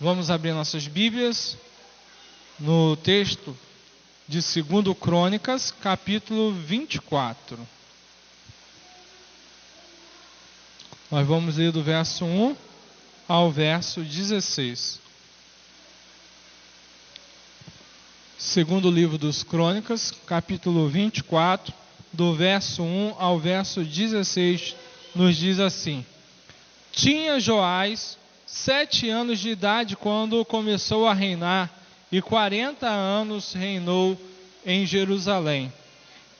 Vamos abrir nossas Bíblias no texto de 2 Crônicas, capítulo 24. Nós vamos ler do verso 1 ao verso 16. Segundo livro dos Crônicas, capítulo 24, do verso 1 ao verso 16, nos diz assim: Tinha Joás 7 anos de idade quando começou a reinar, e 40 anos reinou em Jerusalém.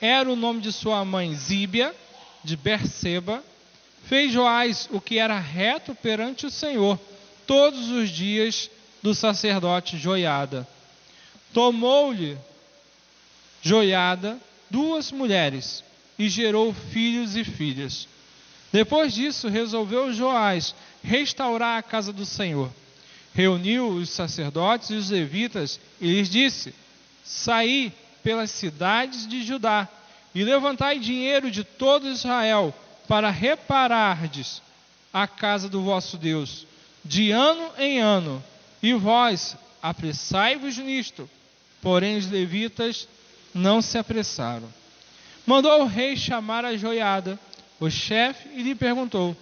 Era o nome de sua mãe Zíbia, de Berseba. Fez Joás o que era reto perante o Senhor, todos os dias do sacerdote Joiada. Tomou-lhe Joiada 2 mulheres, e gerou filhos e filhas. Depois disso, resolveu Joás restaurar a casa do Senhor. Reuniu os sacerdotes e os levitas e lhes disse: Saí pelas cidades de Judá e levantai dinheiro de todo Israel para reparardes a casa do vosso Deus, de ano em ano, e vós apressai-vos nisto. Porém os levitas não se apressaram. Mandou o rei chamar a Joiada, o chefe, e lhe perguntou: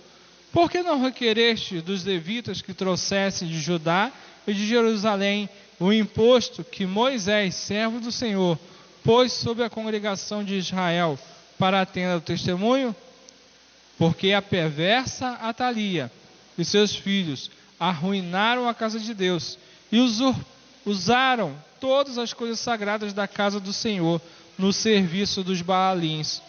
Por que não requereste dos levitas que trouxessem de Judá e de Jerusalém o imposto que Moisés, servo do Senhor, pôs sobre a congregação de Israel para a tenda do testemunho? Porque a perversa Atalia e seus filhos arruinaram a casa de Deus e usaram todas as coisas sagradas da casa do Senhor no serviço dos Baalins.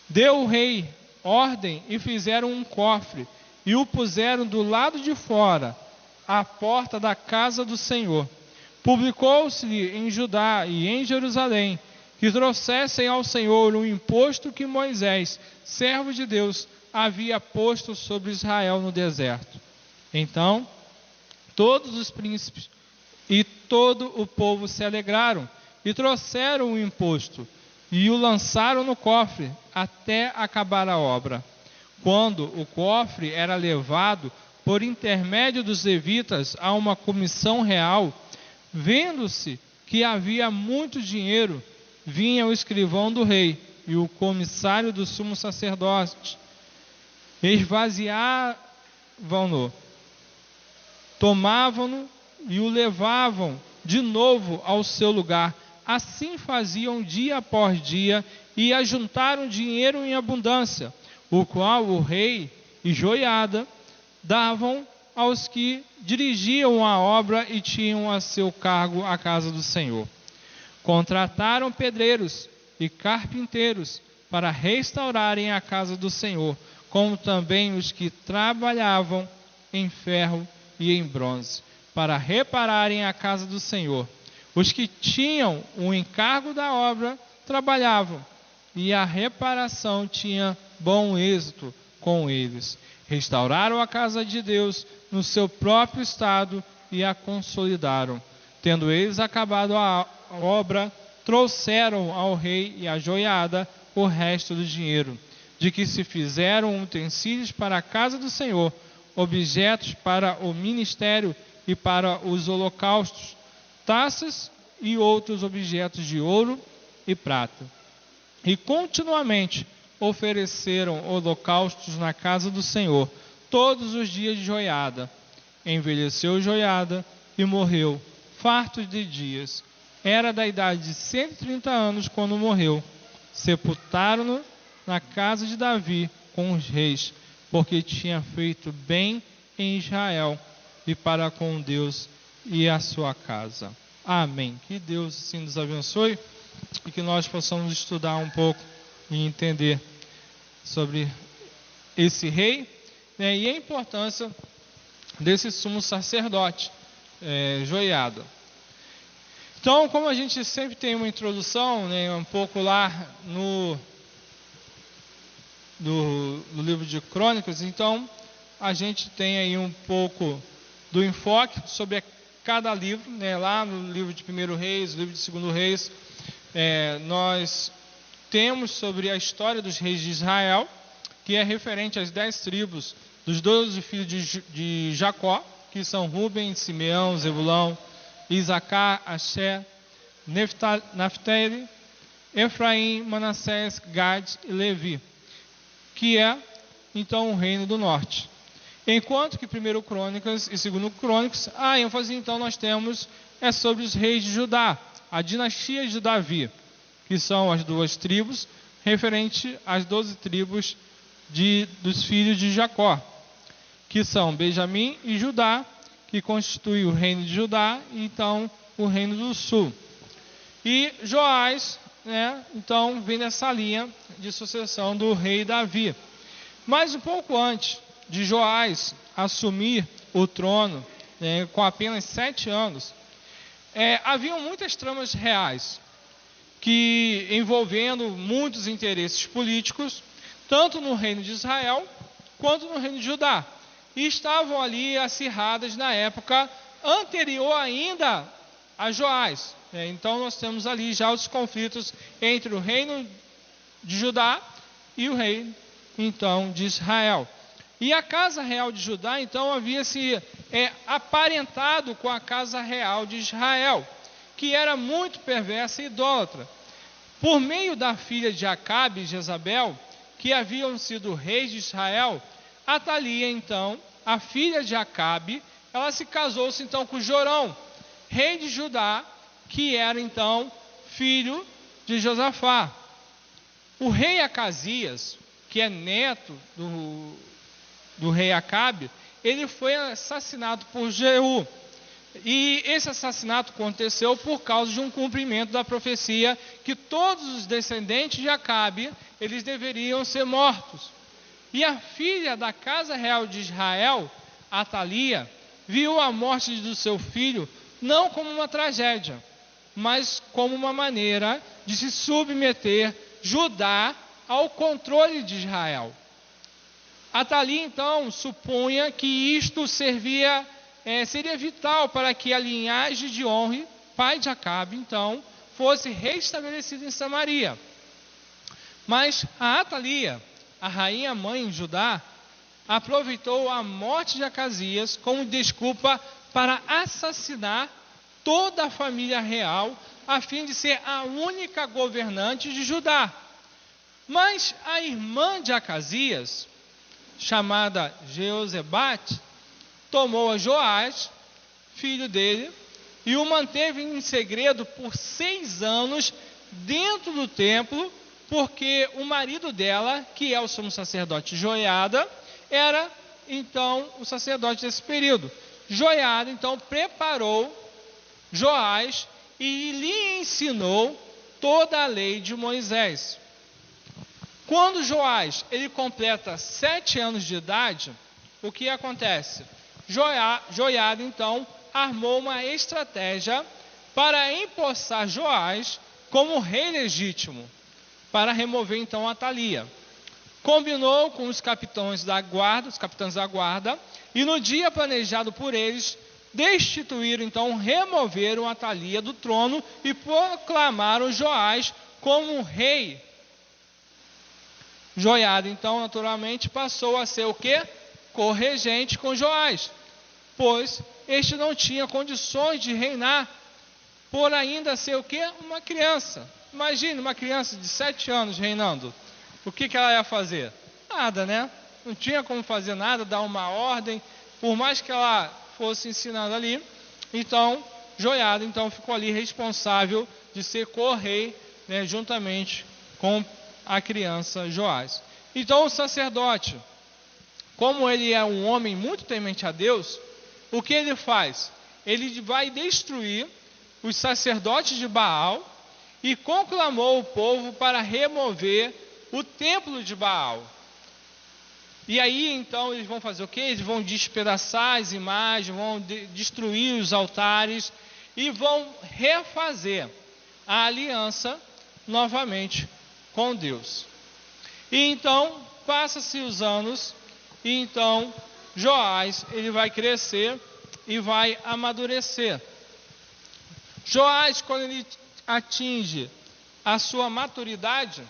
Deu o rei ordem e fizeram um cofre e o puseram do lado de fora, à porta da casa do Senhor. Publicou-se em Judá e em Jerusalém que trouxessem ao Senhor o imposto que Moisés, servo de Deus, havia posto sobre Israel no deserto. Então, todos os príncipes e todo o povo se alegraram e trouxeram o imposto e o lançaram no cofre até acabar a obra. Quando o cofre era levado por intermédio dos levitas a uma comissão real, vendo-se que havia muito dinheiro, vinha o escrivão do rei e o comissário do sumo sacerdote, esvaziavam-no, tomavam-no e o levavam de novo ao seu lugar. Assim faziam dia após dia e ajuntaram dinheiro em abundância, o qual o rei e Joiada davam aos que dirigiam a obra e tinham a seu cargo a casa do Senhor. Contrataram pedreiros e carpinteiros para restaurarem a casa do Senhor, como também os que trabalhavam em ferro e em bronze, para repararem a casa do Senhor. Os que tinham o encargo da obra trabalhavam, e a reparação tinha bom êxito com eles. Restauraram a casa de Deus no seu próprio estado e a consolidaram. Tendo eles acabado a obra, trouxeram ao rei e à Joiada o resto do dinheiro, de que se fizeram utensílios para a casa do Senhor, objetos para o ministério e para os holocaustos, taças e outros objetos de ouro e prata. E continuamente ofereceram holocaustos na casa do Senhor, todos os dias de Joiada. Envelheceu Joiada e morreu, farto de dias. Era da idade de 130 anos quando morreu. Sepultaram-no na casa de Davi com os reis, porque tinha feito bem em Israel e para com Deus e a sua casa. Amém. Que Deus assim nos abençoe e que nós possamos estudar um pouco e entender sobre esse rei, né, e a importância desse sumo sacerdote, Joiada. Então, como a gente sempre tem uma introdução, né, um pouco lá no livro de Crônicas, então a gente tem aí um pouco do enfoque sobre cada livro, né, lá no livro de 1 Reis, livro de 2 Reis, nós temos sobre a história dos reis de Israel, que é referente às 10 tribos dos 12 filhos de Jacó, que são Rúben, Simeão, Zebulão, Isacar, Axé, Naftali, Efraim, Manassés, Gad e Levi, que é então o reino do norte. Enquanto que 1 Crônicas e 2 Crônicas, a ênfase então nós temos é sobre os reis de Judá, a dinastia de Davi, que são as 2 tribos, referente às 12 tribos dos filhos de Jacó, que são Benjamim e Judá, que constitui o reino de Judá e então o reino do sul. E Joás, então vem nessa linha de sucessão do rei Davi. Mas um pouco antes de Joás assumir o trono, com apenas 7 anos, haviam muitas tramas reais, que envolvendo muitos interesses políticos, tanto no reino de Israel, quanto no reino de Judá. E estavam ali acirradas na época anterior ainda a Joás. Então nós temos ali já os conflitos entre o reino de Judá e o reino então de Israel. E a casa real de Judá então havia se aparentado com a casa real de Israel, que era muito perversa e idólatra. Por meio da filha de Acabe e Jezabel, que haviam sido reis de Israel, Atalia então, a filha de Acabe, ela se casou-se então com Jorão, rei de Judá, que era então filho de Josafá. O rei Acasias, que é neto do rei Acabe, ele foi assassinado por Jeú. E esse assassinato aconteceu por causa de um cumprimento da profecia que todos os descendentes de Acabe, eles deveriam ser mortos. E a filha da casa real de Israel, Atalia, viu a morte do seu filho não como uma tragédia, mas como uma maneira de se submeter Judá ao controle de Israel. Atalia então supunha que isto seria vital para que a linhagem de Onri, pai de Acabe, então, fosse restabelecida em Samaria. Mas a Atalia, a rainha mãe de Judá, aproveitou a morte de Acasias como desculpa para assassinar toda a família real, a fim de ser a única governante de Judá. Mas a irmã de Acasias, chamada Jeozebate, tomou a Joás, filho dele, e o manteve em segredo por 6 anos dentro do templo, porque o marido dela, que é o sumo sacerdote Joiada, era então o sacerdote desse período. Joiada então preparou Joás e lhe ensinou toda a lei de Moisés. Quando Joás ele completa 7 anos de idade, o que acontece? Joiada então armou uma estratégia para empossar Joás como rei legítimo, para remover então Atalia. Combinou com os capitães da guarda, e no dia planejado por eles, destituíram então, removeram Atalia do trono e proclamaram Joás como rei. Joiada então naturalmente passou a ser o quê? Corregente com Joás, pois este não tinha condições de reinar, por ainda ser o quê? Uma criança. Imagine uma criança de 7 anos reinando. O que ela ia fazer? Nada, né? Não tinha como fazer nada, dar uma ordem, por mais que ela fosse ensinando ali. Então, Joiada então ficou ali responsável de ser co-rei, né, juntamente com a criança Joás. Então o sacerdote, como ele é um homem muito temente a Deus, o que ele faz? Ele vai destruir os sacerdotes de Baal e conclamou o povo para remover o templo de Baal. E aí então eles vão fazer o quê? Eles vão despedaçar as imagens, vão destruir os altares e vão refazer a aliança novamente com Deus. E então passa-se os anos e então Joás ele vai crescer e vai amadurecer. Joás, quando ele atinge a sua maturidade,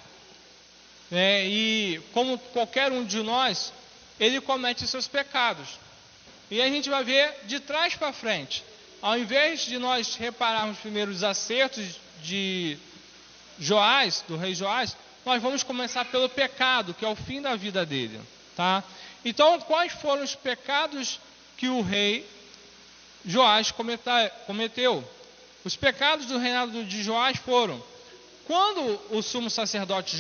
e como qualquer um de nós, ele comete seus pecados. E a gente vai ver de trás para frente. Ao invés de nós repararmos primeiro os acertos de Joás, do rei Joás, nós vamos começar pelo pecado, que é o fim da vida dele, tá? Então, quais foram os pecados que o rei Joás cometeu? Os pecados do reinado de Joás foram: quando o sumo sacerdote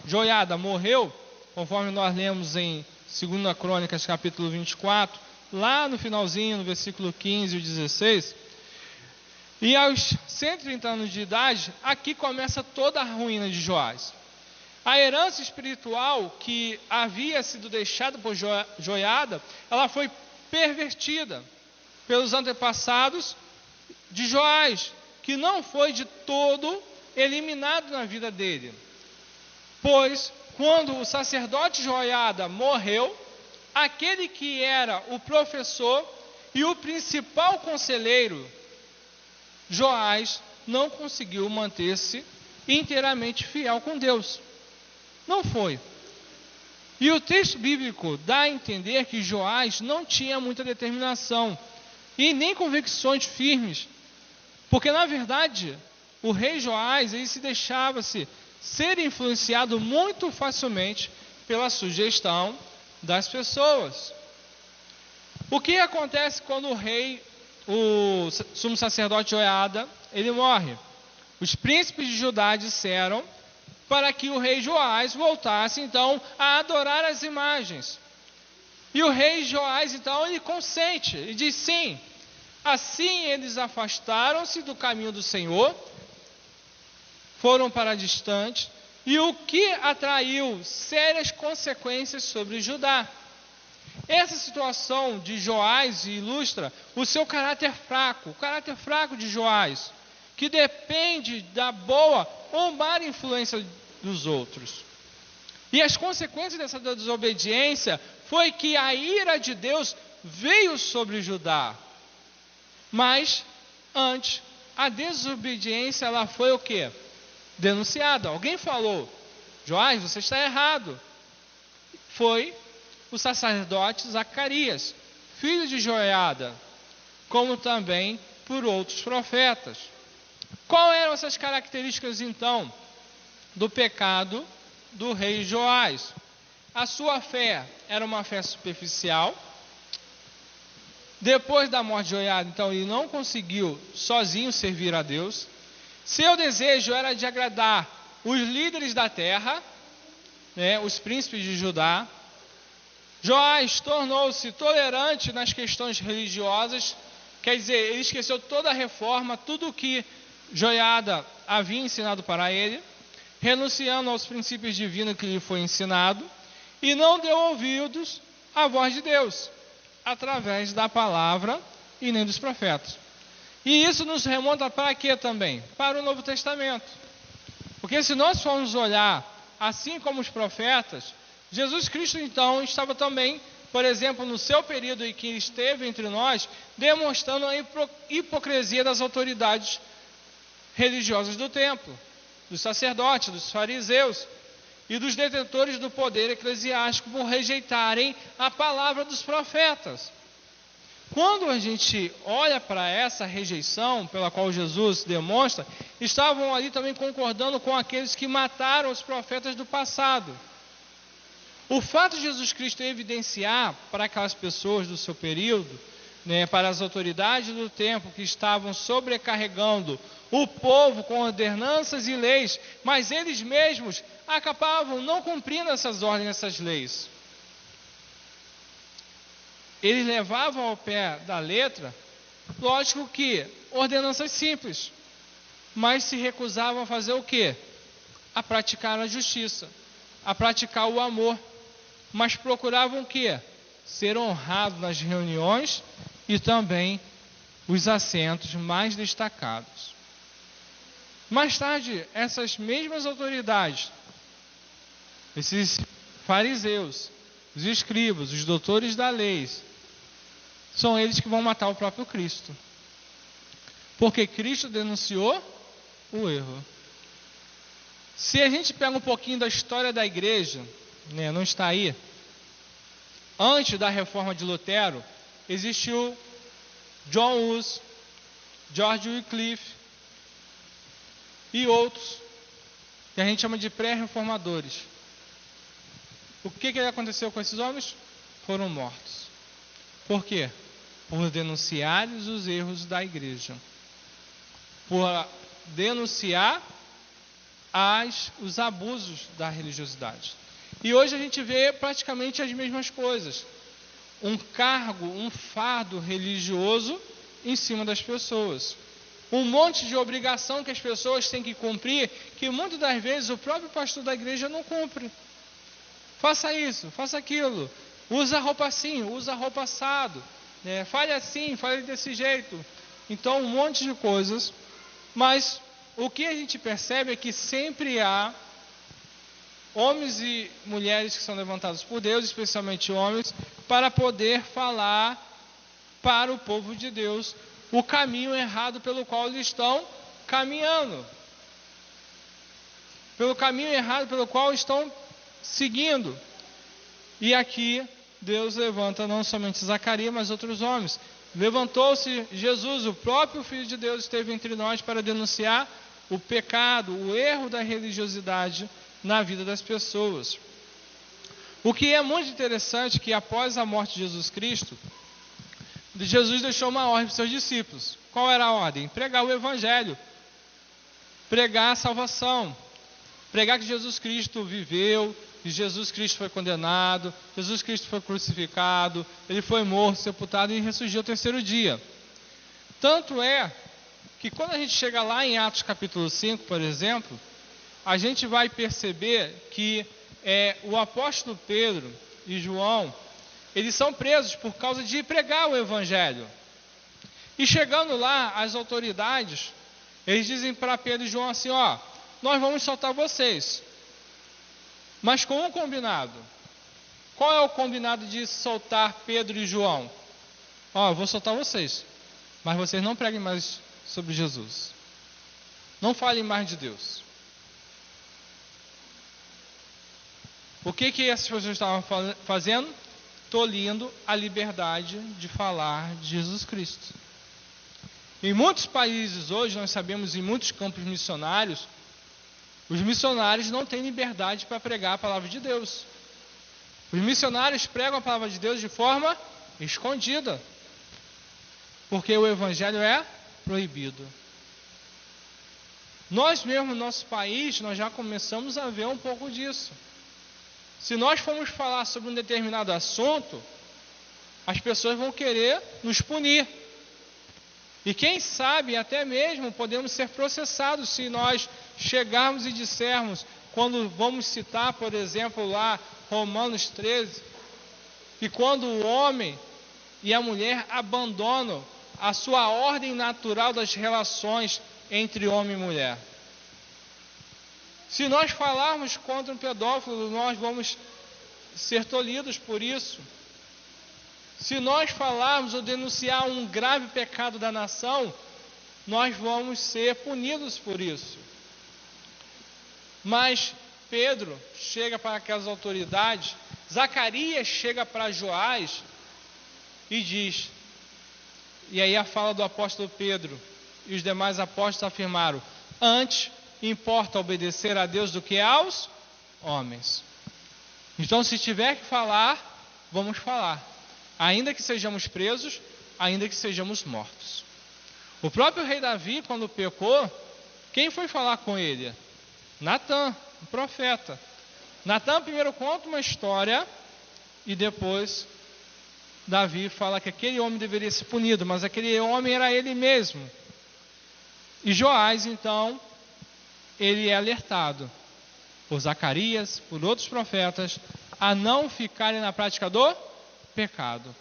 Joiada morreu, conforme nós lemos em 2 Crônicas capítulo 24, lá no finalzinho, no versículo 15 e 16, e aos 130 anos de idade, aqui começa toda a ruína de Joás. A herança espiritual que havia sido deixada por Joiada, ela foi pervertida pelos antepassados de Joás, que não foi de todo eliminado na vida dele. Pois, quando o sacerdote Joiada morreu, aquele que era o professor e o principal conselheiro, Joás, não conseguiu manter-se inteiramente fiel com Deus. Não foi. E o texto bíblico dá a entender que Joás não tinha muita determinação e nem convicções firmes, porque na verdade o rei Joás, ele se deixava-se ser influenciado muito facilmente pela sugestão das pessoas. O que acontece quando o sumo sacerdote Joiada, ele morre? Os príncipes de Judá disseram para que o rei Joás voltasse então a adorar as imagens. E o rei Joás então ele consente, e diz sim. Assim eles afastaram-se do caminho do Senhor, foram para distante, e o que atraiu sérias consequências sobre Judá. Essa situação de Joás ilustra o seu caráter fraco, o caráter fraco de Joás, que depende da boa ou má influência dos outros. E as consequências dessa desobediência foi que a ira de Deus veio sobre Judá. Mas, antes, a desobediência ela foi o quê? Denunciada. Alguém falou: Joás, você está errado. Foi o sacerdote Zacarias, filho de Joiada, como também por outros profetas. Qual eram essas características então do pecado do rei Joás? A sua fé era uma fé superficial. Depois da morte de Joiada, então, ele não conseguiu sozinho servir a Deus. Seu desejo era de agradar os líderes da terra, os príncipes de Judá. Joás tornou-se tolerante nas questões religiosas, quer dizer, ele esqueceu toda a reforma, tudo o que Joiada havia ensinado para ele, renunciando aos princípios divinos que lhe foi ensinado, e não deu ouvidos à voz de Deus, através da palavra e nem dos profetas. E isso nos remonta para quê também? Para o Novo Testamento. Porque se nós formos olhar, assim como os profetas, Jesus Cristo então estava também, por exemplo, no seu período em que esteve entre nós, demonstrando a hipocrisia das autoridades religiosas do templo, dos sacerdotes, dos fariseus e dos detentores do poder eclesiástico por rejeitarem a palavra dos profetas. Quando a gente olha para essa rejeição pela qual Jesus demonstra, estavam ali também concordando com aqueles que mataram os profetas do passado. O fato de Jesus Cristo evidenciar para aquelas pessoas do seu período, para as autoridades do tempo que estavam sobrecarregando o povo com ordenanças e leis, mas eles mesmos acabavam não cumprindo essas ordens, essas leis. Eles levavam ao pé da letra, lógico que ordenanças simples, mas se recusavam a fazer o quê? A praticar a justiça, a praticar o amor, mas procuravam o quê? Ser honrados nas reuniões e também os assentos mais destacados. Mais tarde, essas mesmas autoridades, esses fariseus, os escribas, os doutores da lei, são eles que vão matar o próprio Cristo. Porque Cristo denunciou o erro. Se a gente pega um pouquinho da história da igreja, não está aí, antes da reforma de Lutero, existiu John Hus, George Wycliffe e outros, que a gente chama de pré-reformadores. O que aconteceu com esses homens? Foram mortos. Por quê? Por denunciarem os erros da igreja. Por denunciar os abusos da religiosidade. E hoje a gente vê praticamente as mesmas coisas. Um cargo, um fardo religioso em cima das pessoas. Um monte de obrigação que as pessoas têm que cumprir, que muitas das vezes o próprio pastor da igreja não cumpre. Faça isso, faça aquilo. Usa roupa assim, usa roupa assado. Fale assim, fale desse jeito. Então, um monte de coisas. Mas o que a gente percebe é que sempre há homens e mulheres que são levantados por Deus, especialmente homens, para poder falar para o povo de Deus o caminho errado pelo qual eles estão caminhando. Pelo caminho errado pelo qual estão seguindo. E aqui Deus levanta não somente Zacarias, mas outros homens. Levantou-se Jesus, o próprio Filho de Deus, esteve entre nós para denunciar o pecado, o erro da religiosidade na vida das pessoas. O que é muito interessante é que após a morte de Jesus Cristo, Jesus deixou uma ordem para os seus discípulos. Qual era a ordem? Pregar o Evangelho, pregar a salvação, pregar que Jesus Cristo viveu, que Jesus Cristo foi condenado, Jesus Cristo foi crucificado, Ele foi morto, sepultado e ressurgiu ao terceiro dia. Tanto é que quando a gente chega lá em Atos capítulo 5, por exemplo, a gente vai perceber que o apóstolo Pedro e João, eles são presos por causa de pregar o Evangelho. E chegando lá, as autoridades, eles dizem para Pedro e João assim, nós vamos soltar vocês. Mas com um combinado. Qual é o combinado de soltar Pedro e João? Eu vou soltar vocês, mas vocês não preguem mais sobre Jesus. Não falem mais de Deus. O que essas pessoas estavam fazendo? Tolhindo a liberdade de falar de Jesus Cristo. Em muitos países hoje, nós sabemos, em muitos campos missionários, os missionários não têm liberdade para pregar a palavra de Deus. Os missionários pregam a palavra de Deus de forma escondida, porque o Evangelho é proibido. Nós mesmo, no nosso país, nós já começamos a ver um pouco disso. Se nós formos falar sobre um determinado assunto, as pessoas vão querer nos punir. E quem sabe, até mesmo, podemos ser processados se nós chegarmos e dissermos, quando vamos citar, por exemplo, lá, Romanos 13, que quando o homem e a mulher abandonam a sua ordem natural das relações entre homem e mulher. Se nós falarmos contra um pedófilo, nós vamos ser tolhidos por isso. Se nós falarmos ou denunciar um grave pecado da nação, nós vamos ser punidos por isso. Mas Pedro chega para aquelas autoridades, Zacarias chega para Joás e diz, e aí a fala do apóstolo Pedro e os demais apóstolos afirmaram, antes importa obedecer a Deus do que aos homens. Então, se tiver que falar, vamos falar. Ainda que sejamos presos, ainda que sejamos mortos. O próprio rei Davi, quando pecou, quem foi falar com ele? Natã, o profeta. Natã primeiro conta uma história e depois Davi fala que aquele homem deveria ser punido, mas aquele homem era ele mesmo. E Joás, então, ele é alertado por Zacarias, por outros profetas, a não ficarem na prática do pecado.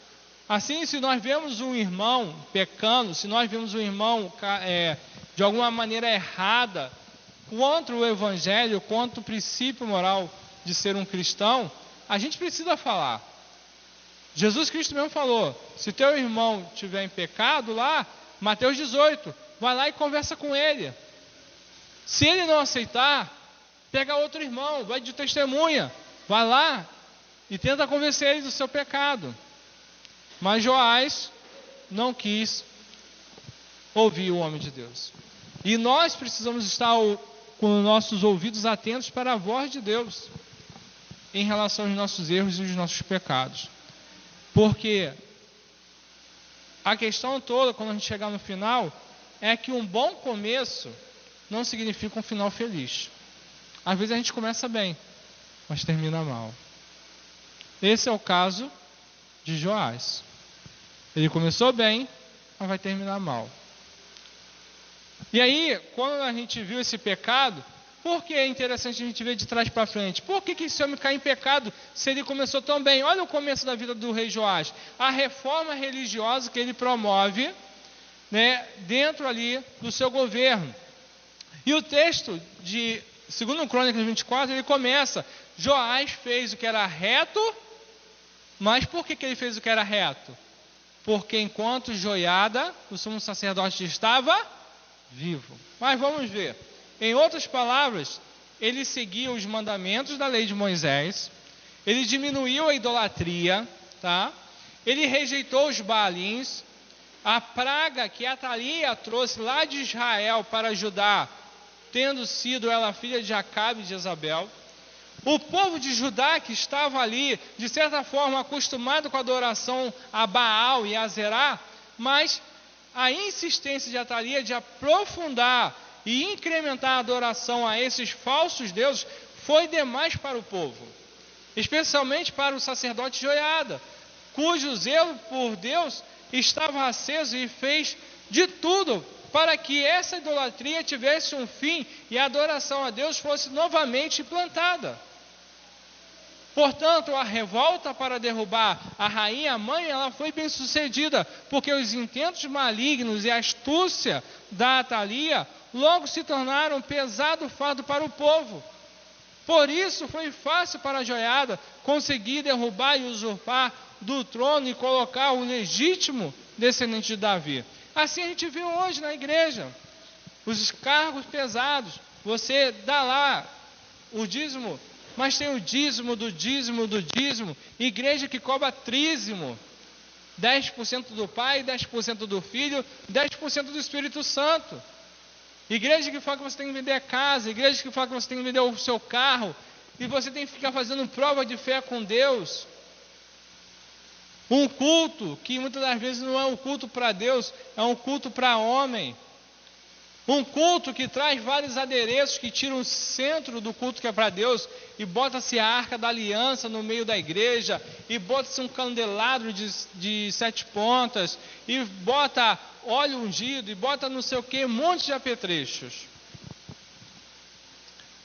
Assim, se nós vemos um irmão pecando, se nós vemos um irmão de alguma maneira errada, contra o Evangelho, contra o princípio moral de ser um cristão, a gente precisa falar. Jesus Cristo mesmo falou, se teu irmão estiver em pecado lá, Mateus 18, vai lá e conversa com ele. Se ele não aceitar, pega outro irmão, vai de testemunha, vai lá e tenta convencer ele do seu pecado. Mas Joás não quis ouvir o homem de Deus. E nós precisamos estar com nossos ouvidos atentos para a voz de Deus em relação aos nossos erros e os nossos pecados. Porque a questão toda, quando a gente chegar no final, é que um bom começo não significa um final feliz. Às vezes a gente começa bem, mas termina mal. Esse é o caso de Joás. Ele começou bem, mas vai terminar mal. E aí, quando a gente viu esse pecado, por que é interessante a gente ver de trás para frente? Por que esse homem cai em pecado se ele começou tão bem? Olha o começo da vida do rei Joás. A reforma religiosa que ele promove, né, dentro ali do seu governo. E o texto de 2 Crônicas 24, ele começa: Joás fez o que era reto. Mas por que ele fez o que era reto? Porque enquanto Joiada, o sumo sacerdote, estava vivo. Mas vamos ver. Em outras palavras, ele seguia os mandamentos da lei de Moisés, ele diminuiu a idolatria, tá? Ele rejeitou os Baalins, a praga que Atalia trouxe lá de Israel para Judá, tendo sido ela filha de Acabe e de Jezabel. O povo de Judá, que estava ali, de certa forma, acostumado com a adoração a Baal e a Zerá, mas a insistência de Atalia de aprofundar e incrementar a adoração a esses falsos deuses foi demais para o povo, especialmente para o sacerdote Joiada, cujo zelo por Deus estava aceso e fez de tudo para que essa idolatria tivesse um fim e a adoração a Deus fosse novamente implantada. Portanto, a revolta para derrubar a rainha mãe, ela foi bem sucedida, porque os intentos malignos e a astúcia da Atalia logo se tornaram um pesado fardo para o povo. Por isso foi fácil para Joiada conseguir derrubar e usurpar do trono e colocar o legítimo descendente de Davi. Assim a gente vê hoje na igreja, os cargos pesados, você dá lá o dízimo, mas tem o dízimo do dízimo do dízimo, igreja que cobra trízimo, 10% do Pai, 10% do Filho, 10% do Espírito Santo. Igreja que fala que você tem que vender a casa, igreja que fala que você tem que vender o seu carro, e você tem que ficar fazendo prova de fé com Deus. Um culto que muitas das vezes não é um culto para Deus, é um culto para homem. Um culto que traz vários adereços que tiram o centro do culto que é para Deus e bota-se a arca da aliança no meio da igreja, e bota-se um candelabro de 7 pontas, e bota óleo ungido, e bota não sei o que, um monte de apetrechos.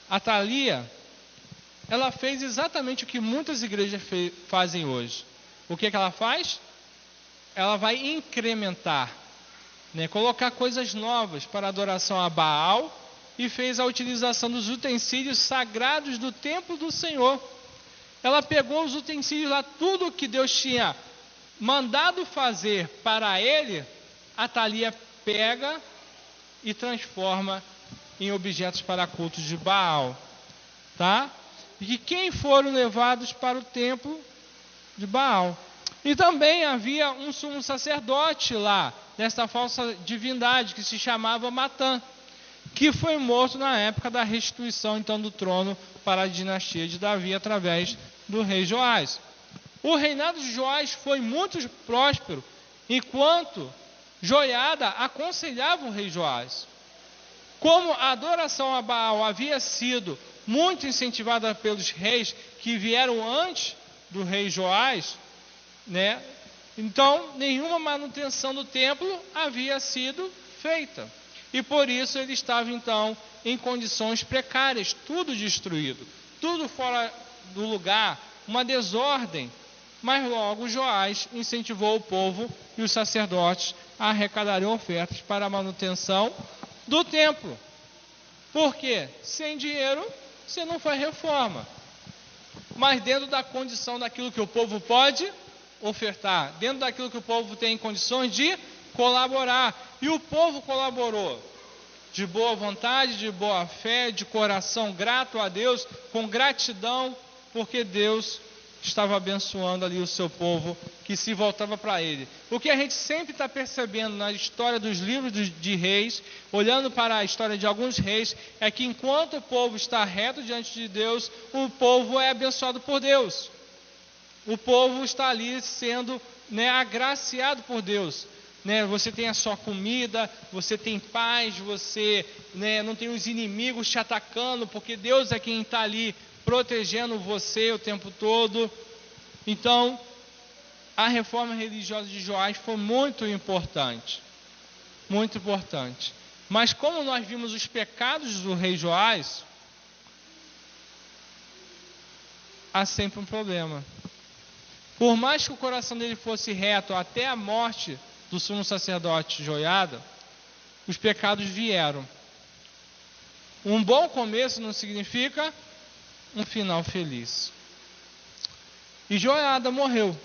A Atalia, ela fez exatamente o que muitas igrejas fazem hoje. O que ela faz? Ela vai incrementar, colocar coisas novas para adoração a Baal, e fez a utilização dos utensílios sagrados do templo do Senhor. Ela pegou os utensílios lá, tudo que Deus tinha mandado fazer para ele, a Atalia pega e transforma em objetos para cultos de Baal, tá? E quem foram levados para o templo de Baal. E também havia um sumo sacerdote lá, desta falsa divindade, que se chamava Matã, que foi morto na época da restituição então do trono para a dinastia de Davi através do rei Joás. O reinado de Joás foi muito próspero, enquanto Joiada aconselhava o rei Joás. Como a adoração a Baal havia sido muito incentivada pelos reis que vieram antes do rei Joás, então nenhuma manutenção do templo havia sido feita. E por isso ele estava então em condições precárias, tudo destruído, tudo fora do lugar, uma desordem. Mas logo Joás incentivou o povo e os sacerdotes a arrecadarem ofertas para a manutenção do templo. Por quê? Sem dinheiro você não faz reforma. Mas dentro da condição daquilo que o povo pode ofertar, dentro daquilo que o povo tem condições de colaborar. E o povo colaborou de boa vontade, de boa fé, de coração grato a Deus, com gratidão, porque Deus estava abençoando ali o seu povo que se voltava para ele. O que a gente sempre está percebendo na história dos livros de reis, olhando para a história de alguns reis, é que enquanto o povo está reto diante de Deus, o povo é abençoado por Deus. O povo está ali sendo, agraciado por Deus. Você tem a sua comida, você tem paz, você não tem os inimigos te atacando, porque Deus é quem está ali protegendo você o tempo todo. Então, a reforma religiosa de Joás foi muito importante. Muito importante. Mas como nós vimos os pecados do rei Joás, há sempre um problema. Por mais que o coração dele fosse reto até a morte do sumo sacerdote Joiada, os pecados vieram. Um bom começo não significa um final feliz. E Joiada morreu.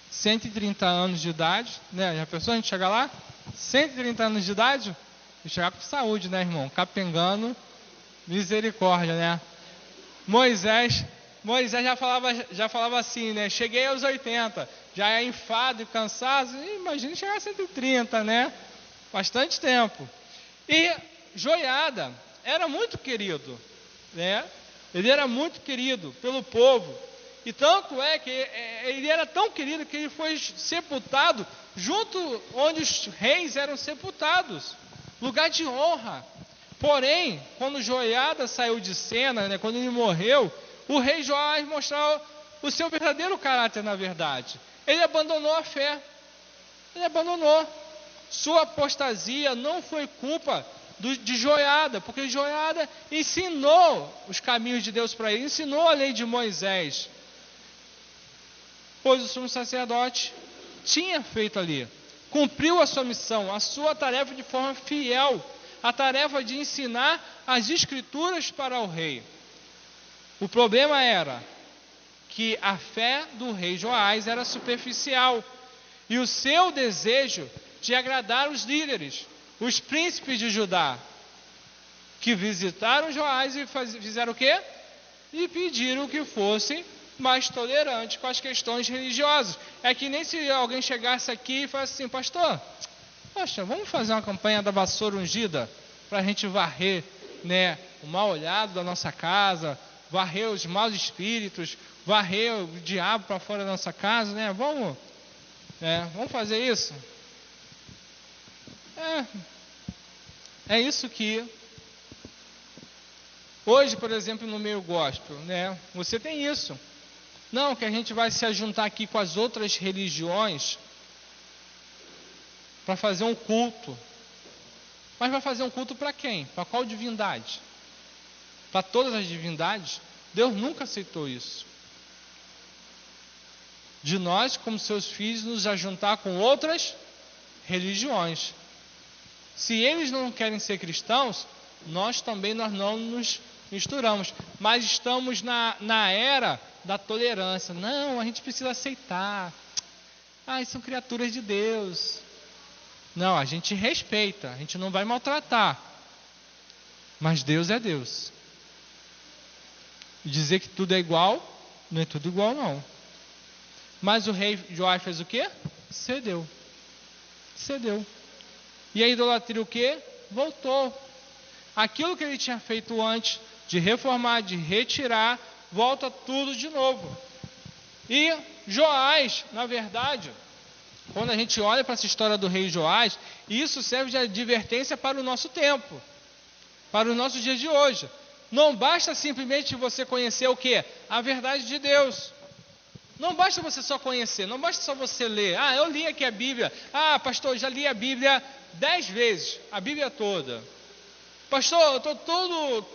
130 anos de idade, Já pensou a gente chegar lá? 130 anos de idade? E chegar com saúde, irmão? Capengando, misericórdia, Moisés já falava assim, Cheguei aos 80, já é enfado e cansaço. Imagina chegar a 130, Bastante tempo. E Joiada era muito querido, Ele era muito querido pelo povo. E tanto é que ele era tão querido que ele foi sepultado junto onde os reis eram sepultados. Lugar de honra. Porém, quando Joiada saiu de cena, quando ele morreu, o rei Joás mostrou o seu verdadeiro caráter, na verdade. Ele abandonou a fé. Ele abandonou. Sua apostasia não foi culpa de Joiada, porque Joiada ensinou os caminhos de Deus para ele, ensinou a lei de Moisés. Pois o sumo sacerdote tinha feito ali, cumpriu a sua missão, a sua tarefa de forma fiel, a tarefa de ensinar as escrituras para o rei. O problema era que a fé do rei Joás era superficial e o seu desejo de agradar os líderes, os príncipes de Judá, que visitaram Joás e fizeram o quê? E pediram que fossem mais tolerantes com as questões religiosas. É que nem se alguém chegasse aqui e falasse assim: pastor, poxa, vamos fazer uma campanha da vassoura ungida para a gente varrer, o mal olhado da nossa casa, varrer os maus espíritos, varrer o diabo para fora da nossa casa, Vamos fazer isso? É isso que hoje, por exemplo, no meio gospel, você tem isso. Não, que a gente vai se ajuntar aqui com as outras religiões para fazer um culto. Mas vai fazer um culto para quem? Para qual divindade? Para todas as divindades? Deus nunca aceitou isso. De nós, como seus filhos, nos ajuntar com outras religiões. Se eles não querem ser cristãos, nós não nos misturamos. Mas estamos na era da tolerância. Não, a gente precisa aceitar. São criaturas de Deus. Não, a gente respeita, a gente não vai maltratar. Mas Deus é Deus. E dizer que tudo é igual, não é tudo igual não. Mas o rei Joás fez o quê? Cedeu. E a idolatria o quê? Voltou. Aquilo que ele tinha feito antes de reformar, de retirar, volta tudo de novo. E Joás, na verdade, quando a gente olha para essa história do rei Joás, isso serve de advertência para o nosso tempo, para o nosso dia de hoje. Não basta simplesmente você conhecer o quê? A verdade de Deus. Não basta você só conhecer, não basta só você ler. Eu li aqui a Bíblia. Pastor, já li a Bíblia 10 vezes, a Bíblia toda. Pastor, eu estou todo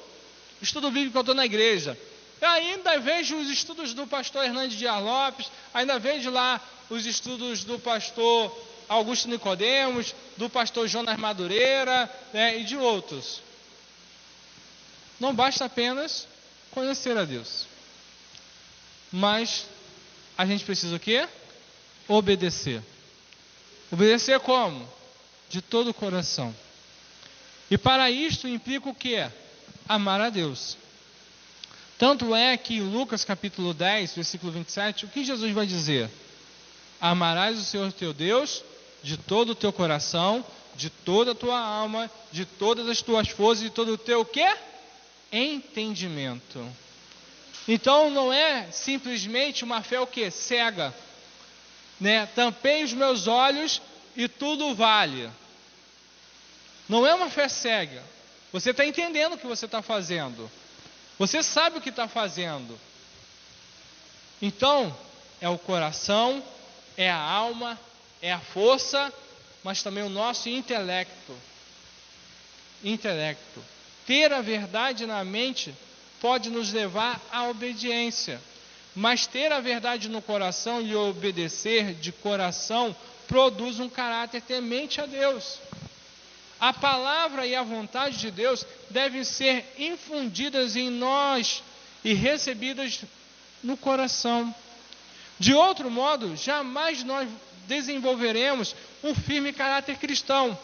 estudo bíblico que eu estou na igreja. Eu ainda vejo os estudos do pastor Hernandes Dias Lopes, ainda vejo lá os estudos do pastor Augusto Nicodemos, do pastor Jonas Madureira, e de outros. Não basta apenas conhecer a Deus. Mas a gente precisa o quê? Obedecer. Obedecer como? De todo o coração. E para isto implica o quê? Amar a Deus. Tanto é que em Lucas capítulo 10, versículo 27, o que Jesus vai dizer? Amarás o Senhor teu Deus de todo o teu coração, de toda a tua alma, de todas as tuas forças, de todo o teu quê? Entendimento. Então não é simplesmente uma fé o quê? Cega. Né? Tampei os meus olhos e tudo vale. Não é uma fé cega. Você está entendendo o que você está fazendo. Você sabe o que está fazendo. Então, é o coração, é a alma, é a força, mas também o nosso intelecto. Intelecto. Ter a verdade na mente pode nos levar à obediência. Mas ter a verdade no coração e obedecer de coração produz um caráter temente a Deus. A palavra e a vontade de Deus devem ser infundidas em nós e recebidas no coração. De outro modo, jamais nós desenvolveremos um firme caráter cristão.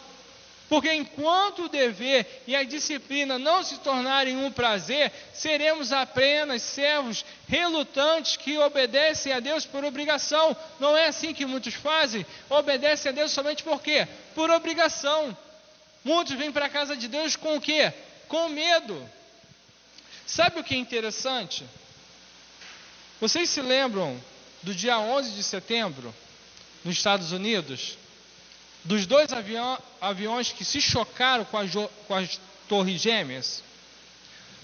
Porque enquanto o dever e a disciplina não se tornarem um prazer, seremos apenas servos relutantes que obedecem a Deus por obrigação. Não é assim que muitos fazem? Obedecem a Deus somente por quê? Por obrigação. Muitos vêm para a casa de Deus com o quê? Com medo. Sabe o que é interessante? Vocês se lembram do dia 11 de setembro, nos Estados Unidos? Dos dois aviões que se chocaram com as torres gêmeas?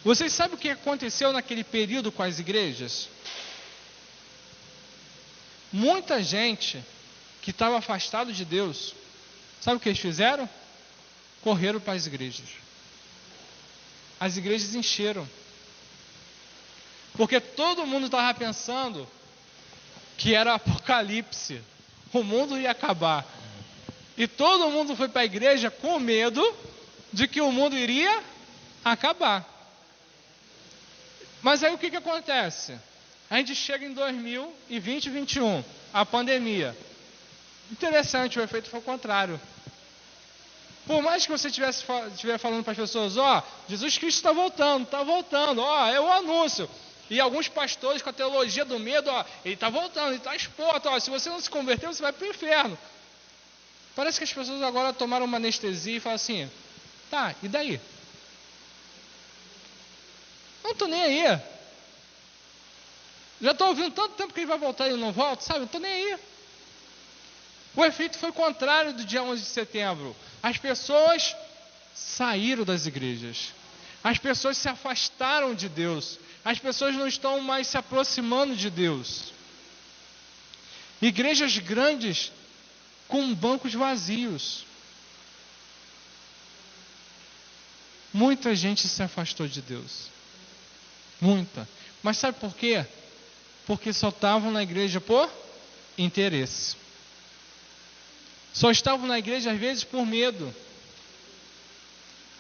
Vocês sabem o que aconteceu naquele período com as igrejas? Muita gente que estava afastado de Deus, sabe o que eles fizeram? Correram para as igrejas. As igrejas encheram. Porque todo mundo estava pensando que era apocalipse. O mundo ia acabar. E todo mundo foi para a igreja com medo de que o mundo iria acabar. Mas aí o que acontece? A gente chega em 2020 e 2021, a pandemia. Interessante, o efeito foi o contrário. Por mais que você estiver falando para as pessoas, Jesus Cristo está voltando, é o anúncio. E alguns pastores com a teologia do medo, ele está voltando, ele está exposto, se você não se converter, você vai para o inferno. Parece que as pessoas agora tomaram uma anestesia e falam assim, tá, e daí? Não estou nem aí. Já estou ouvindo tanto tempo que ele vai voltar e ele não volta, sabe? Não estou nem aí. O efeito foi o contrário do dia 11 de setembro. As pessoas saíram das igrejas. As pessoas se afastaram de Deus. As pessoas não estão mais se aproximando de Deus. Igrejas grandes com bancos vazios. Muita gente se afastou de Deus. Muita. Mas sabe por quê? Porque só estavam na igreja por interesse. Só estavam na igreja às vezes por medo.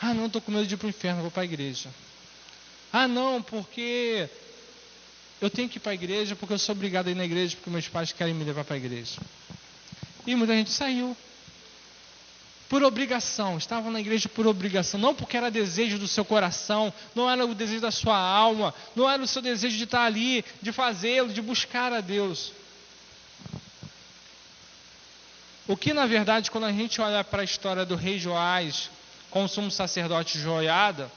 Não, estou com medo de ir para o inferno, vou para a igreja. Não, porque eu tenho que ir para a igreja, porque eu sou obrigado a ir na igreja, porque meus pais querem me levar para a igreja. E muita gente saiu. Por obrigação, estavam na igreja por obrigação, não porque era desejo do seu coração, não era o desejo da sua alma, não era o seu desejo de estar ali, de fazê-lo, de buscar a Deus. O que na verdade, quando a gente olha para a história do rei Joás, com o sumo sacerdote Joiada,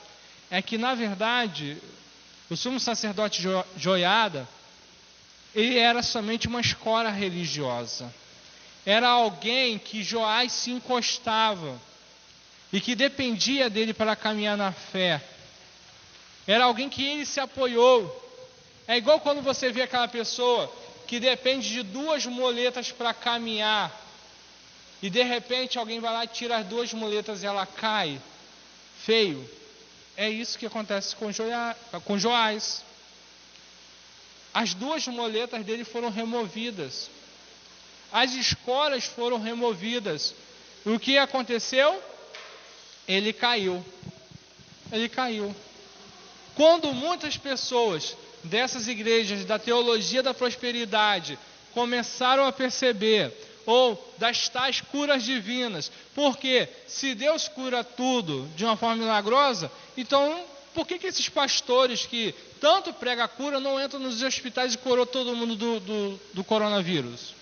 é que na verdade, o sumo sacerdote Joiada, ele era somente uma escora religiosa. Era alguém que Joás se encostava e que dependia dele para caminhar na fé. Era alguém que ele se apoiou. É igual quando você vê aquela pessoa que depende de duas muletas para caminhar e de repente alguém vai lá e tira as duas muletas e ela cai. Feio. É isso que acontece com Joás. As duas muletas dele foram removidas. As escoras foram removidas. E o que aconteceu? Ele caiu. Ele caiu. Quando muitas pessoas dessas igrejas da teologia da prosperidade começaram a perceber, ou das tais curas divinas, porque se Deus cura tudo de uma forma milagrosa, então por que esses pastores que tanto pregam a cura não entram nos hospitais e curam todo mundo do coronavírus?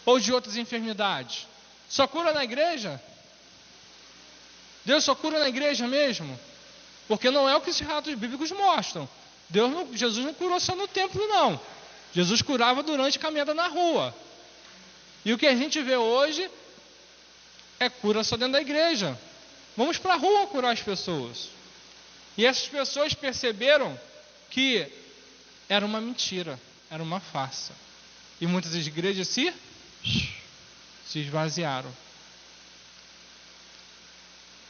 Ou de outras enfermidades? Só cura na igreja? Deus só cura na igreja mesmo? Porque não é o que os relatos bíblicos mostram. Jesus não curou só no templo, não. Jesus curava durante a caminhada na rua. E o que a gente vê hoje é cura só dentro da igreja. Vamos para a rua curar as pessoas. E essas pessoas perceberam que era uma mentira, era uma farsa. E muitas igrejas se esvaziaram.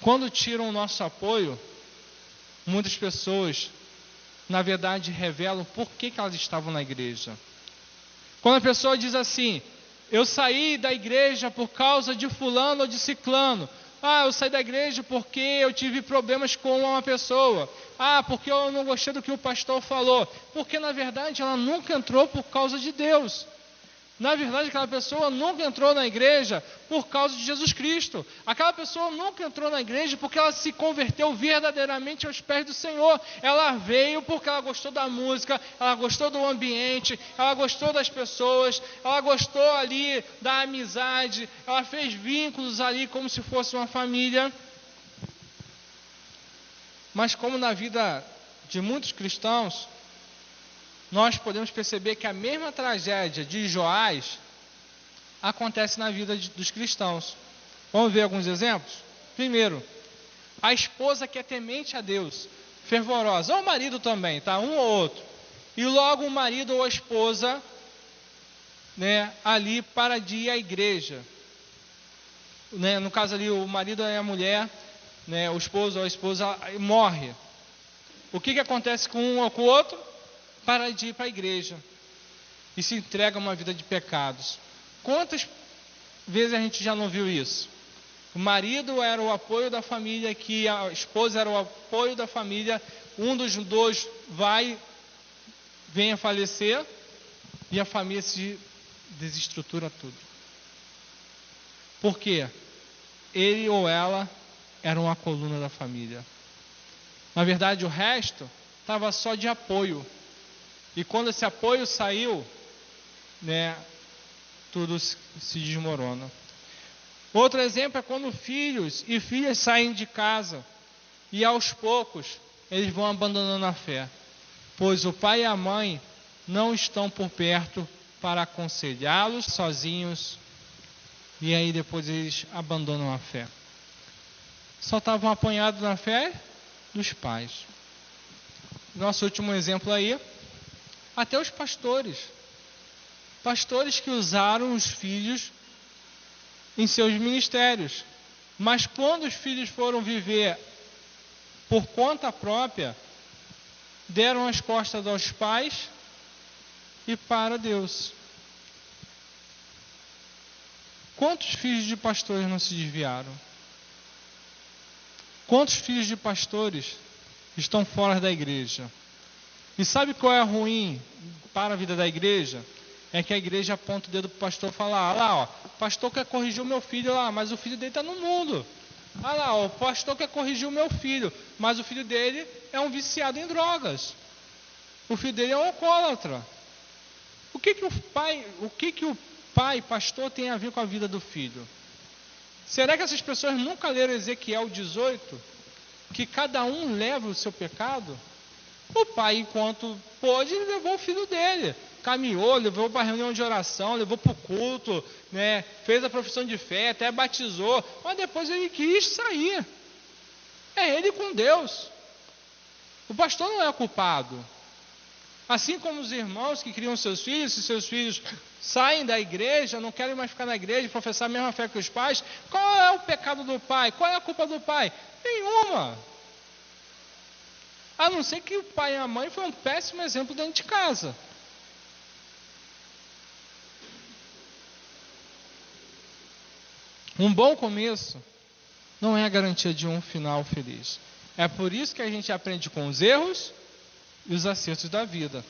Quando tiram o nosso apoio, muitas pessoas, na verdade, revelam por que elas estavam na igreja. Quando a pessoa diz assim: eu saí da igreja por causa de fulano ou de ciclano. Eu saí da igreja porque eu tive problemas com uma pessoa. Porque eu não gostei do que o pastor falou. Porque, na verdade, ela nunca entrou por causa de Deus. Na verdade, aquela pessoa nunca entrou na igreja por causa de Jesus Cristo. Aquela pessoa nunca entrou na igreja porque ela se converteu verdadeiramente aos pés do Senhor. Ela veio porque ela gostou da música, ela gostou do ambiente, ela gostou das pessoas, ela gostou ali da amizade, ela fez vínculos ali como se fosse uma família. Mas como na vida de muitos cristãos, nós podemos perceber que a mesma tragédia de Joás acontece na vida dos cristãos. Vamos ver alguns exemplos? Primeiro, a esposa que é temente a Deus, fervorosa, ou o marido também, tá? Um ou outro. E logo o marido ou a esposa, ali para de ir à igreja. No caso ali, o marido e a mulher, o esposo ou a esposa morre. O que acontece com um ou com o outro? Para de ir para a igreja e se entrega a uma vida de pecados. Quantas vezes a gente já não viu isso? O marido era o apoio da família, que a esposa era o apoio da família, um dos dois vem a falecer e a família se desestrutura tudo. Por quê? Ele ou ela era uma coluna da família. Na verdade, o resto estava só de apoio. E quando esse apoio saiu, tudo se desmorona. Outro exemplo é quando filhos e filhas saem de casa e aos poucos eles vão abandonando a fé, pois o pai e a mãe não estão por perto para aconselhá-los sozinhos, e aí depois eles abandonam a fé. Só estavam apanhados na fé dos pais. Nosso último exemplo aí, até os pastores que usaram os filhos em seus ministérios, mas quando os filhos foram viver por conta própria, deram as costas aos pais e para Deus. Quantos filhos de pastores não se desviaram? Quantos filhos de pastores estão fora da igreja? E sabe qual é ruim para a vida da igreja? É que a igreja aponta o dedo para o pastor e fala: o pastor quer corrigir o meu filho lá, mas o filho dele está no mundo. O pastor quer corrigir o meu filho, mas o filho dele é um viciado em drogas. O filho dele é um alcoólatra. O que o pai, pastor, tem a ver com a vida do filho? Será que essas pessoas nunca leram Ezequiel 18? Que cada um leva o seu pecado? O pai, enquanto pôde, levou o filho dele. Caminhou, levou para a reunião de oração, levou para o culto, fez a profissão de fé, até batizou. Mas depois ele quis sair. É ele com Deus. O pastor não é culpado. Assim como os irmãos que criam seus filhos, se seus filhos saem da igreja, não querem mais ficar na igreja, professar a mesma fé que os pais, qual é o pecado do pai? Qual é a culpa do pai? Nenhuma. A não ser que o pai e a mãe foi um péssimo exemplo dentro de casa. Um bom começo não é a garantia de um final feliz. É por isso que a gente aprende com os erros e os acertos da vida,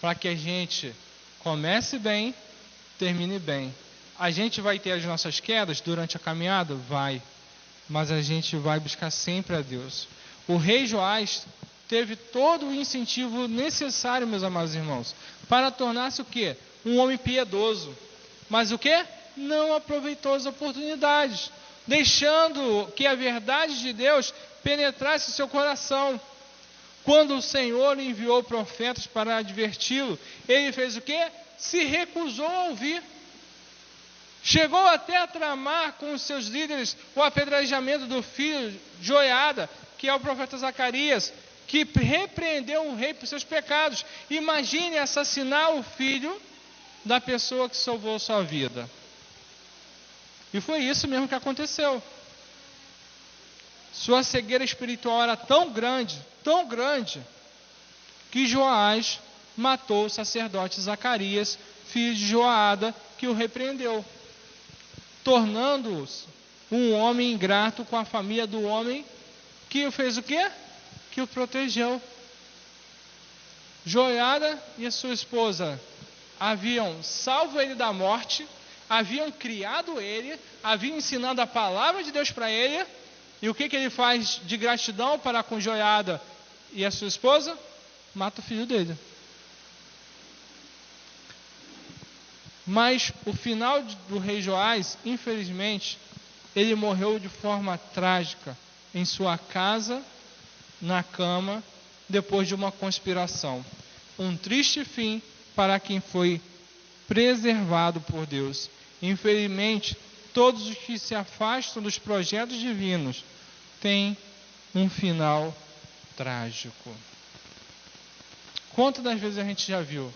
para que a gente comece bem, termine bem. A gente vai ter as nossas quedas durante a caminhada? Vai. Mas a gente vai buscar sempre a Deus. O rei Joás teve todo o incentivo necessário, meus amados irmãos, para tornar-se o quê? Um homem piedoso. Mas o quê? Não aproveitou as oportunidades, deixando que a verdade de Deus penetrasse o seu coração. Quando o Senhor enviou profetas para adverti-lo, ele fez o quê? Se recusou a ouvir. Chegou até a tramar com os seus líderes o apedrejamento do filho Joiada, que é o profeta Zacarias, que repreendeu o rei por seus pecados. Imagine assassinar o filho da pessoa que salvou sua vida. E foi isso mesmo que aconteceu. Sua cegueira espiritual era tão grande, que Joás matou o sacerdote Zacarias, filho de Joiada, que o repreendeu, tornando-os um homem ingrato com a família do homem que o fez o quê? Que o protegeu. Joiada e a sua esposa haviam salvo ele da morte, haviam criado ele, haviam ensinado a palavra de Deus para ele. E o que ele faz de gratidão para com Joiada e a sua esposa? Mata o filho dele. Mas o final do rei Joás, infelizmente, ele morreu de forma trágica em sua casa, na cama, depois de uma conspiração. Um triste fim para quem foi preservado por Deus. Infelizmente, todos os que se afastam dos projetos divinos têm um final trágico. Quantas das vezes a gente já viu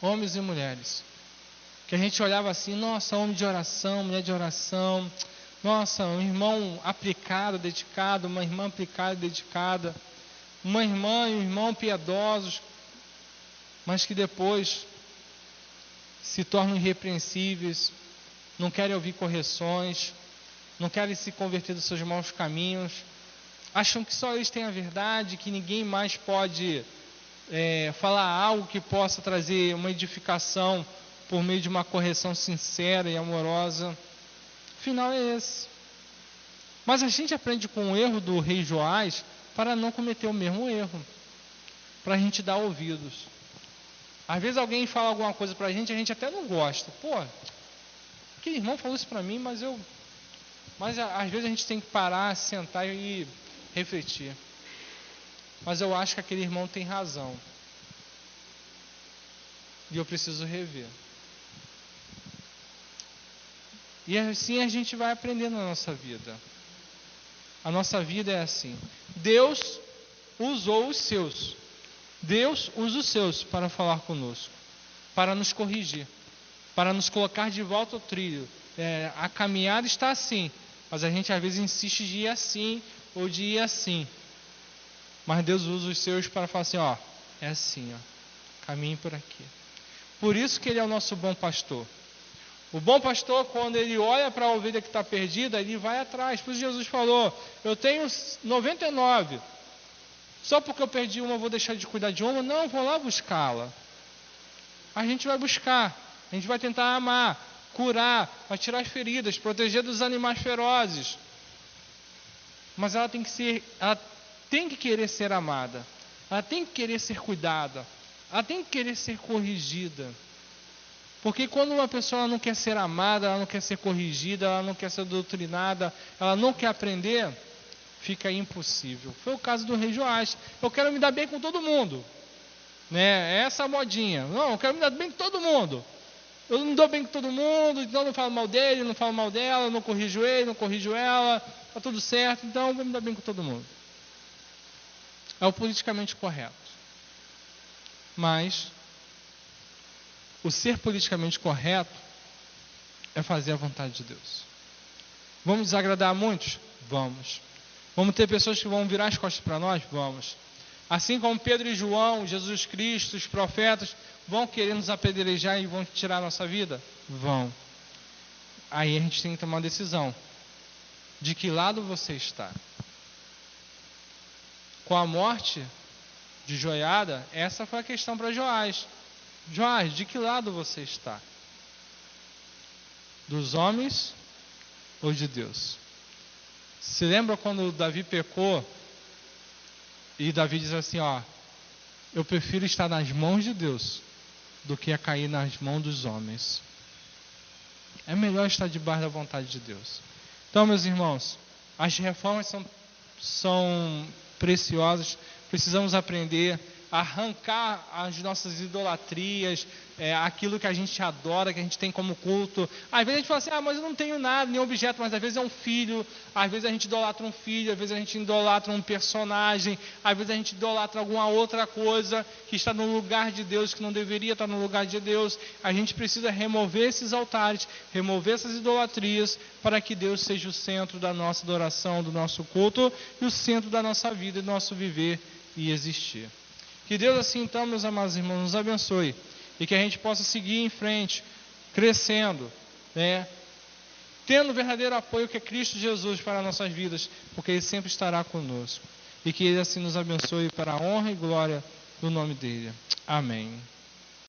homens e mulheres que a gente olhava assim, nossa, homem de oração, mulher de oração, nossa, um irmão aplicado, dedicado, uma irmã aplicada e dedicada, uma irmã e um irmão piedosos, mas que depois se tornam irrepreensíveis, não querem ouvir correções, não querem se converter dos seus maus caminhos, acham que só eles têm a verdade, que ninguém mais pode falar algo que possa trazer uma edificação por meio de uma correção sincera e amorosa. O final é esse. Mas a gente aprende com o erro do rei Joás para não cometer o mesmo erro, para a gente dar ouvidos. Às vezes alguém fala alguma coisa para a gente até não gosta. Pô, aquele irmão falou isso para mim, mas às vezes a gente tem que parar, sentar e refletir. Mas eu acho que aquele irmão tem razão. E eu preciso rever. E assim a gente vai aprendendo na nossa vida. A nossa vida é assim. Deus usou os seus. Deus usa os seus para falar conosco, para nos corrigir, para nos colocar de volta ao trilho. A caminhada está assim, mas a gente às vezes insiste de ir assim ou de ir assim. Mas Deus usa os seus para falar assim, é assim, caminhe por aqui. Por isso que Ele é o nosso bom pastor. O bom pastor, quando ele olha para a ovelha que está perdida, ele vai atrás. Por isso Jesus falou, eu tenho 99. Só porque eu perdi uma, eu vou deixar de cuidar de uma? Não, vou lá buscá-la. A gente vai buscar, a gente vai tentar amar, curar, vai tirar as feridas, proteger dos animais ferozes. Mas ela tem que querer ser amada, ela tem que querer ser cuidada, ela tem que querer ser corrigida. Porque quando uma pessoa não quer ser amada, ela não quer ser corrigida, ela não quer ser doutrinada, ela não quer aprender, fica impossível. Foi o caso do rei Joás. Eu quero me dar bem com todo mundo. É essa modinha. Não, eu quero me dar bem com todo mundo. Eu não me dou bem com todo mundo, então eu não falo mal dele, não falo mal dela, não corrijo ele, não corrijo ela, está tudo certo, então eu vou me dar bem com todo mundo. É o politicamente correto. Mas o ser politicamente correto é fazer a vontade de Deus. Vamos desagradar a muitos? Vamos. Vamos ter pessoas que vão virar as costas para nós? Vamos. Assim como Pedro e João, Jesus Cristo, os profetas, vão querer nos apedrejar e vão tirar a nossa vida? Vão. Aí a gente tem que tomar uma decisão. De que lado você está? Com a morte de Joiada, essa foi a questão para Joás. Joás, de que lado você está? Dos homens ou de Deus? Se lembra quando Davi pecou E Davi diz assim, ó, eu prefiro estar nas mãos de Deus do que a cair nas mãos dos homens. É melhor estar debaixo da vontade de Deus. Então, meus irmãos, as reformas são preciosas. Precisamos aprender a arrancar as nossas idolatrias, aquilo que a gente adora, que a gente tem como culto. Às vezes a gente fala assim, mas eu não tenho nada, nenhum objeto, mas às vezes é um filho, às vezes a gente idolatra um filho, às vezes a gente idolatra um personagem, às vezes a gente idolatra alguma outra coisa que está no lugar de Deus, que não deveria estar no lugar de Deus. A gente precisa remover esses altares, remover essas idolatrias, para que Deus seja o centro da nossa adoração, do nosso culto, e o centro da nossa vida, do nosso viver e existir. Que Deus assim então, meus amados irmãos, nos abençoe e que a gente possa seguir em frente, crescendo, tendo o verdadeiro apoio que é Cristo Jesus para nossas vidas, porque Ele sempre estará conosco. E que Ele assim nos abençoe para a honra e glória do nome dEle. Amém.